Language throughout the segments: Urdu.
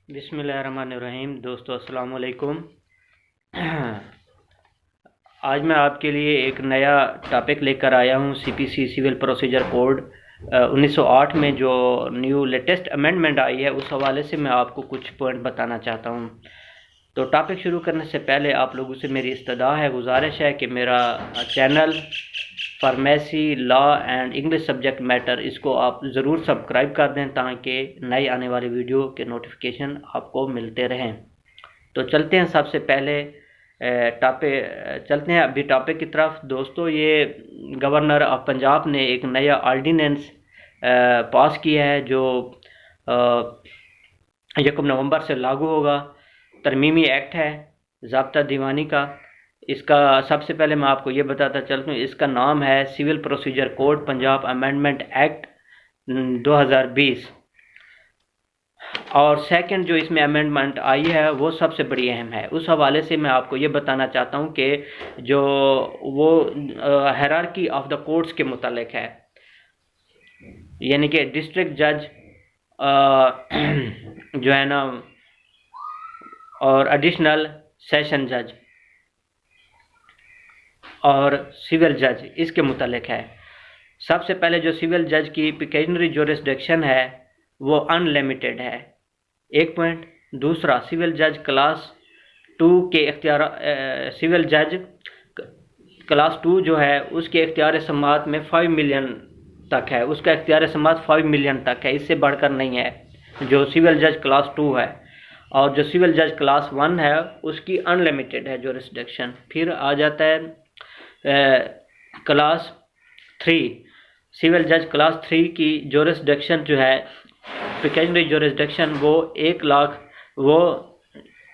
بسم اللہ الرحمن الرحیم۔ دوستو السلام علیکم۔ آج میں آپ کے لیے ایک نیا ٹاپک لے کر آیا ہوں، سی پی سی سول پروسیجر کوڈ 1908 میں جو نیو لیٹسٹ امینڈمنٹ آئی ہے، اس حوالے سے میں آپ کو کچھ پوائنٹ بتانا چاہتا ہوں۔ تو ٹاپک شروع کرنے سے پہلے آپ لوگوں سے میری استدعا ہے، گزارش ہے کہ میرا channel pharmacy law and English subject matter, اس کو آپ ضرور سبسکرائب کر دیں تاکہ نئی آنے والی ویڈیو کے نوٹیفیکیشن آپ کو ملتے رہیں۔ تو چلتے ہیں سب سے پہلے چلتے ہیں ابھی ٹاپک کی طرف۔ دوستو، یہ گورنر آف پنجاب نے ایک نیا آرڈیننس پاس کیا ہے جو 1 نومبر سے لاگو ہوگا۔ ترمیمی ایکٹ ہے ضابطہ دیوانی کا۔ اس کا سب سے پہلے میں آپ کو یہ بتاتا چلتا ہوں، اس کا نام ہے civil procedure code Punjab amendment act 2020۔ اور سیکنڈ جو اس میں امینڈمنٹ آئی ہے وہ سب سے بڑی اہم ہے۔ اس حوالے سے میں آپ کو یہ بتانا چاہتا ہوں کہ جو وہ ہیرارکی آف دا کورٹس کے متعلق ہے، یعنی کہ ڈسٹرکٹ جج جو ہے نا اور ایڈیشنل سیشن جج اور سول جج، اس کے متعلق ہے۔ سب سے پہلے جو سول جج کی پیکیجنری جورسڈکشن ہے وہ ان لمیٹڈ ہے، ایک پوائنٹ۔ دوسرا، سول جج کلاس 2 کے اختیار سول جج کلاس 2 جو ہے اس کے اختیار سماعت میں 5 ملین تک ہے، اس کا اختیار سماعت 5 ملین تک ہے، اس سے بڑھ کر نہیں ہے جو سول جج کلاس 2 ہے۔ اور جو سول جج کلاس 1 ہے اس کی ان لمیٹڈ ہے جورسڈکشن۔ پھر آ جاتا ہے کلاس 3، سول جج کلاس 3 کی جورسڈکشن جو ہے پیکیجنری جورسڈکشن وہ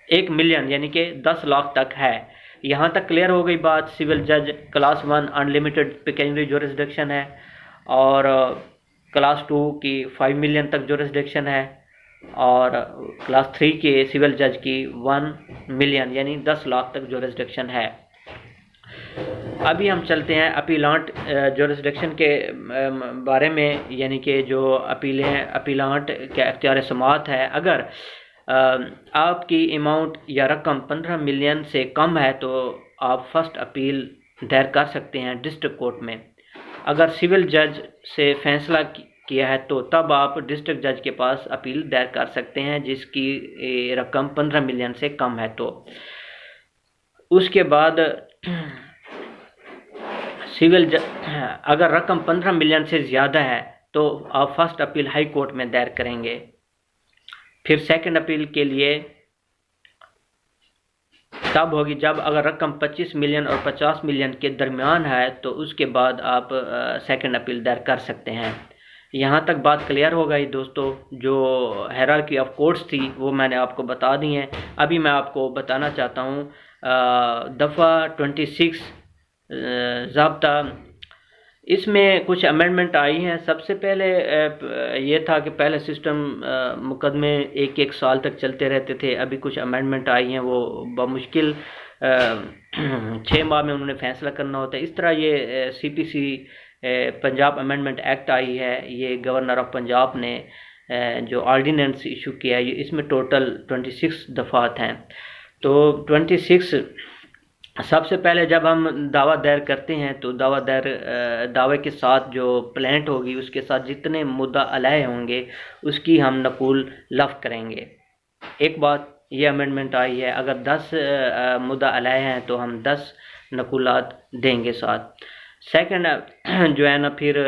1 ملین یعنی کہ 10 لاکھ تک ہے۔ یہاں تک کلیئر ہو گئی بات۔ سول جج کلاس 1 ان لمیٹڈ پیکیجنری جورسڈکشن ہے اور کلاس 2 کی 5 ملین تک جورسڈکشن ہے، اور کلاس 3 کے سول جج کی 1 ملین یعنی 10 لاکھ تک جورسڈکشن ہے۔ ابھی ہم چلتے ہیں اپیلانٹ جورسڈکشن کے بارے میں، یعنی کہ جو اپیلانٹ کا اختیار سماعت ہے۔ اگر آپ کی اماؤنٹ یا رقم 15 ملین سے کم ہے تو آپ فرسٹ اپیل دائر کر سکتے ہیں ڈسٹرکٹ کورٹ میں۔ اگر سول جج سے فیصلہ کیا ہے تو تب آپ ڈسٹرکٹ جج کے پاس اپیل دائر کر سکتے ہیں جس کی رقم 15 ملین سے کم ہے تو۔ اس کے بعد اگر رقم 15 ملین سے زیادہ ہے تو آپ فرسٹ اپیل ہائی کورٹ میں دائر کریں گے۔ پھر سیکنڈ اپیل کے لیے تب ہوگی جب اگر رقم 25 ملین اور 50 ملین کے درمیان ہے تو اس کے بعد آپ سیکنڈ اپیل دائر کر سکتے ہیں۔ یہاں تک بات کلیئر ہو گئی دوستو۔ جو ہیرارکی آف کورٹس تھی وہ میں نے آپ کو بتا دی ہیں۔ ابھی میں آپ کو بتانا چاہتا ہوں دفعہ 26 ضابطہ، اس میں کچھ امینڈمنٹ آئی ہیں۔ سب سے پہلے یہ تھا کہ پہلے سسٹم مقدمے 1 سال تک چلتے رہتے تھے، ابھی کچھ امینڈمنٹ آئی ہیں وہ بمشکل 6 ماہ میں انہوں نے فیصلہ کرنا ہوتا ہے۔ اس طرح یہ سی پی سی پنجاب امینڈمنٹ ایکٹ آئی ہے، یہ گورنر آف پنجاب نے جو آرڈیننس ایشو کیا ہے، اس میں ٹوٹل 26 دفعات ہیں۔ تو 26 سب سے پہلے جب ہم دعویٰ دائر کرتے ہیں تو دعوے کے ساتھ جو پلینٹ ہوگی اس کے ساتھ جتنے مدعا علیہ ہوں گے اس کی ہم نقول لفظ کریں گے۔ ایک بات یہ امینڈمنٹ آئی ہے، اگر 10 مدعا علیہ ہیں تو ہم 10 نقولات دیں گے ساتھ۔ سیکنڈ جو ہے نا، پھر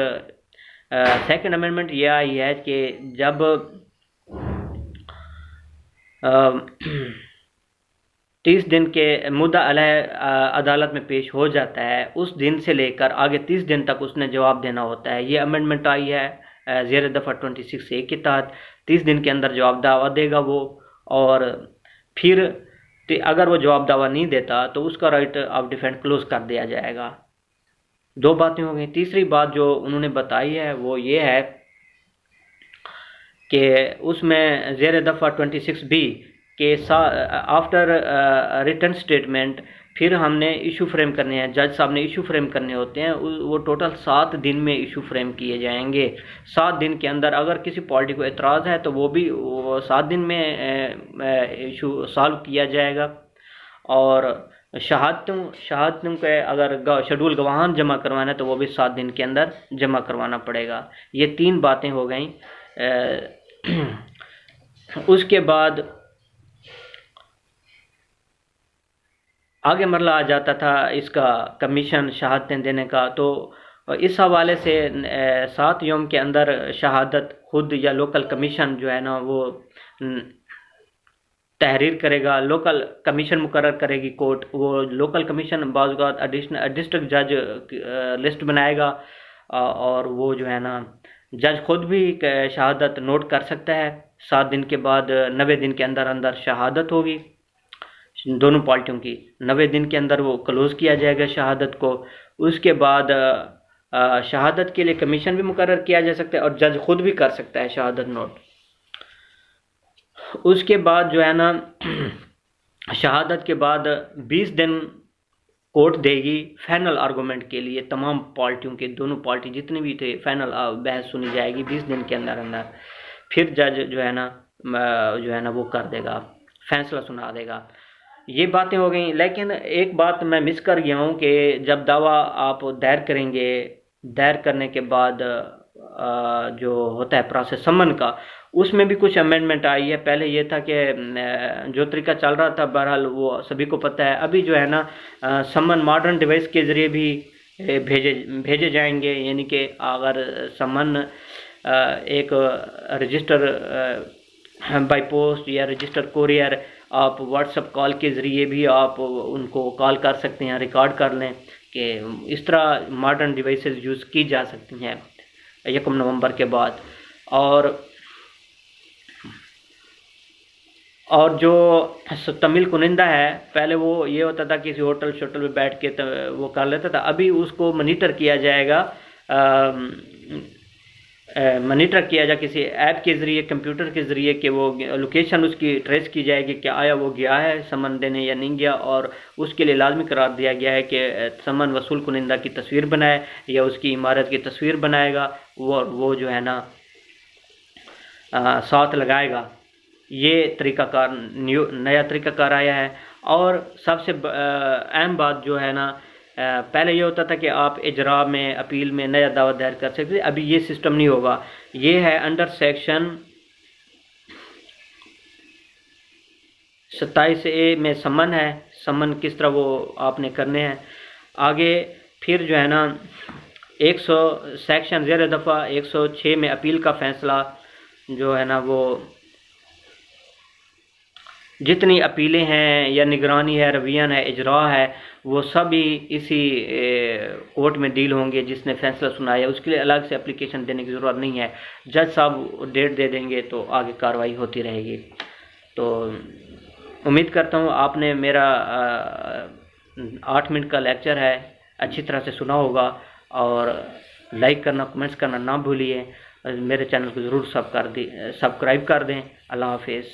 سیکنڈ امینڈمنٹ یہ آئی ہے کہ جب 30 دن کے مدعا علیہ عدالت میں پیش ہو جاتا ہے، اس دن سے لے کر آگے 30 دن تک اس نے جواب دینا ہوتا ہے۔ یہ امینڈمنٹ آئی ہے زیر دفعہ 26A کے تحت۔ 30 دن کے اندر جواب دعویٰ دے گا وہ، اور پھر اگر وہ جواب دعویٰ نہیں دیتا تو اس کا رائٹ آف ڈیفینس کلوز کر دیا جائے گا۔ 2 باتیں ہو گئیں۔ تیسری بات جو انہوں نے بتائی ہے وہ یہ ہے کہ اس میں زیر دفعہ 26B کہ آفٹر ریٹن اسٹیٹمنٹ پھر ہم نے ایشو فریم کرنے ہیں، جج صاحب نے ایشو فریم کرنے ہوتے ہیں، وہ ٹوٹل 7 دن میں ایشو فریم کیے جائیں گے۔ 7 دن کے اندر اگر کسی پارٹی کو اعتراض ہے تو وہ بھی 7 دن میں ایشو سالو کیا جائے گا۔ اور شہادتوں کے اگر شیڈول گواہان جمع کروانا ہے تو وہ بھی 7 دن کے اندر جمع کروانا پڑے گا۔ یہ 3 باتیں ہو گئیں۔ اس کے بعد آگے مرحلہ آ جاتا تھا اس کا کمیشن شہادتیں دینے کا، تو اس حوالے سے 7 یوم کے اندر شہادت خود یا لوکل کمیشن جو ہے نا وہ تحریر کرے گا، لوکل کمیشن مقرر کرے گی کورٹ، وہ لوکل کمیشن بعض اوقات ڈسٹرکٹ جج لسٹ بنائے گا، اور وہ جو ہے نا جج خود بھی شہادت نوٹ کر سکتا ہے۔ 7 دن کے بعد 90 دن کے اندر اندر شہادت ہوگی دونوں پارٹیوں کی، 90 دن کے اندر وہ کلوز کیا جائے گا شہادت کو۔ اس کے بعد شہادت کے لیے کمیشن بھی مقرر کیا جا سکتا ہے اور جج خود بھی کر سکتا ہے شہادت نوٹ۔ اس کے بعد جو ہے نا شہادت کے بعد 20 دن کورٹ دے گی فائنل آرگومنٹ کے لیے، تمام پارٹیوں کے، دونوں پارٹی جتنے بھی تھے فائنل بحث سنی جائے گی 20 دن کے اندر اندر۔ پھر جج جو ہے نا وہ کر دے گا، فیصلہ سنا دے گا۔ یہ باتیں ہو گئیں، لیکن ایک بات میں مس کر گیا ہوں کہ جب دعویٰ آپ دائر کریں گے، دائر کرنے کے بعد جو ہوتا ہے پروسیس سمن کا، اس میں بھی کچھ امینڈمنٹ آئی ہے۔ پہلے یہ تھا کہ جو طریقہ چل رہا تھا بہرحال وہ سبھی کو پتہ ہے، ابھی جو ہے نا سمن ماڈرن ڈیوائس کے ذریعے بھی بھیجے جائیں گے، یعنی کہ اگر سمن ایک رجسٹر بائی پوسٹ یا رجسٹر کوریئر، آپ واٹس ایپ کال کے ذریعے بھی آپ ان کو کال کر سکتے ہیں، ریکارڈ کر لیں کہ اس طرح ماڈرن ڈیوائسز یوز کی جا سکتی ہیں 1 نومبر کے بعد۔ اور جو تمل کنندہ ہے، پہلے وہ یہ ہوتا تھا کسی ہوٹل شوٹل میں بیٹھ کے وہ کر لیتا تھا، ابھی اس کو منیٹر کیا جائے گا، منیٹر کیا جائے کسی ایپ کے ذریعے، کمپیوٹر کے ذریعے، کہ وہ لوکیشن اس کی ٹریس کی جائے گی کہ آیا وہ گیا ہے سمن دینے یا نہیں گیا، اور اس کے لیے لازمی قرار دیا گیا ہے کہ سمن وصول کنندہ کی تصویر بنائے یا اس کی عمارت کی تصویر بنائے گا، وہ جو ہے نا ساتھ لگائے گا۔ یہ طریقہ کار نیا طریقہ کار آیا ہے۔ اور سب سے اہم بات جو ہے نا، پہلے یہ ہوتا تھا کہ آپ اجراء میں، اپیل میں نیا دعویٰ دائر کر سکتے، ابھی یہ سسٹم نہیں ہوگا۔ یہ ہے انڈر سیکشن 27A میں سمن ہے، سمن کس طرح وہ آپ نے کرنے ہیں۔ آگے پھر جو ہے نا سیکشن زیر دفعہ 106 میں اپیل کا فیصلہ جو ہے نا، وہ جتنی اپیلیں ہیں یا نگرانی ہے، رویان ہے، اجراء ہے، وہ سبھی اسی کورٹ میں ڈیل ہوں گے جس نے فیصلہ سنایا، اس کے لیے الگ سے اپلیکیشن دینے کی ضرورت نہیں ہے، جج صاحب ڈیٹ دے دیں گے تو آگے کارروائی ہوتی رہے گی۔ تو امید کرتا ہوں آپ نے میرا 8 منٹ کا لیکچر ہے اچھی طرح سے سنا ہوگا، اور لائک کرنا، کمنٹس کرنا نہ بھولیے، میرے چینل کو ضرور سبسکرائب کر دیں۔ اللہ حافظ۔